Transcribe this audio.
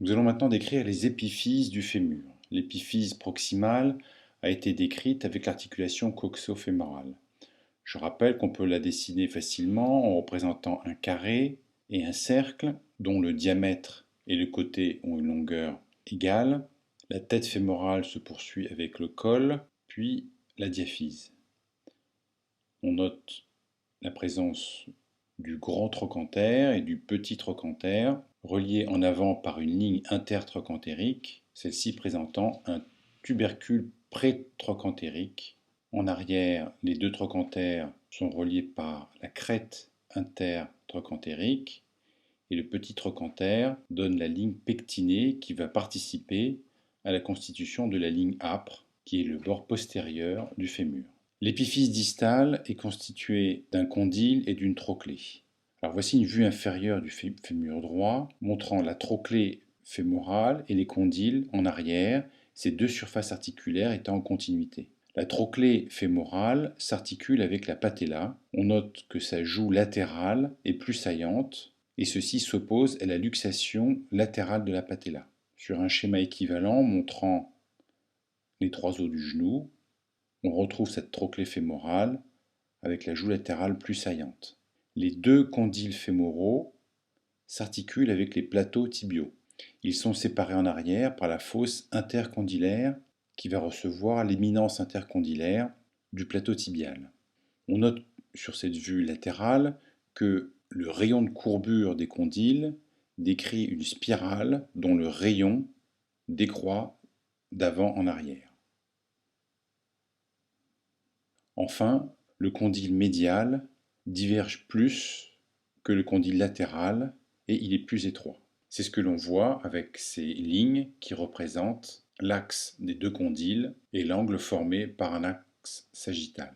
Nous allons maintenant décrire les épiphyses du fémur. L'épiphyse proximale a été décrite avec l'articulation coxo-fémorale. Je rappelle qu'on peut la dessiner facilement en représentant un carré et un cercle dont le diamètre et le côté ont une longueur égale. La tête fémorale se poursuit avec le col, puis la diaphyse. On note la présence du grand trochanter et du petit trochanter, reliés en avant par une ligne intertrochantérique, celle-ci présentant un tubercule pré-trochantérique. En arrière, les deux trochantères sont reliés par la crête intertrochantérique et le petit trochanter donne la ligne pectinée qui va participer à la constitution de la ligne âpre, qui est le bord postérieur du fémur. L'épiphyse distale est constituée d'un condyle et d'une trochlée. Alors voici une vue inférieure du fémur droit, montrant la trochlée fémorale et les condyles en arrière, ces deux surfaces articulaires étant en continuité. La trochlée fémorale s'articule avec la patella. On note que sa joue latérale est plus saillante, et ceci s'oppose à la luxation latérale de la patella. Sur un schéma équivalent montrant les trois os du genou, on retrouve cette trochlée fémorale avec la joue latérale plus saillante. Les deux condyles fémoraux s'articulent avec les plateaux tibiaux. Ils sont séparés en arrière par la fosse intercondylaire qui va recevoir l'éminence intercondylaire du plateau tibial. On note sur cette vue latérale que le rayon de courbure des condyles décrit une spirale dont le rayon décroît d'avant en arrière. Enfin, le condyle médial diverge plus que le condyle latéral et il est plus étroit. C'est ce que l'on voit avec ces lignes qui représentent l'axe des deux condyles et l'angle formé par un axe sagittal.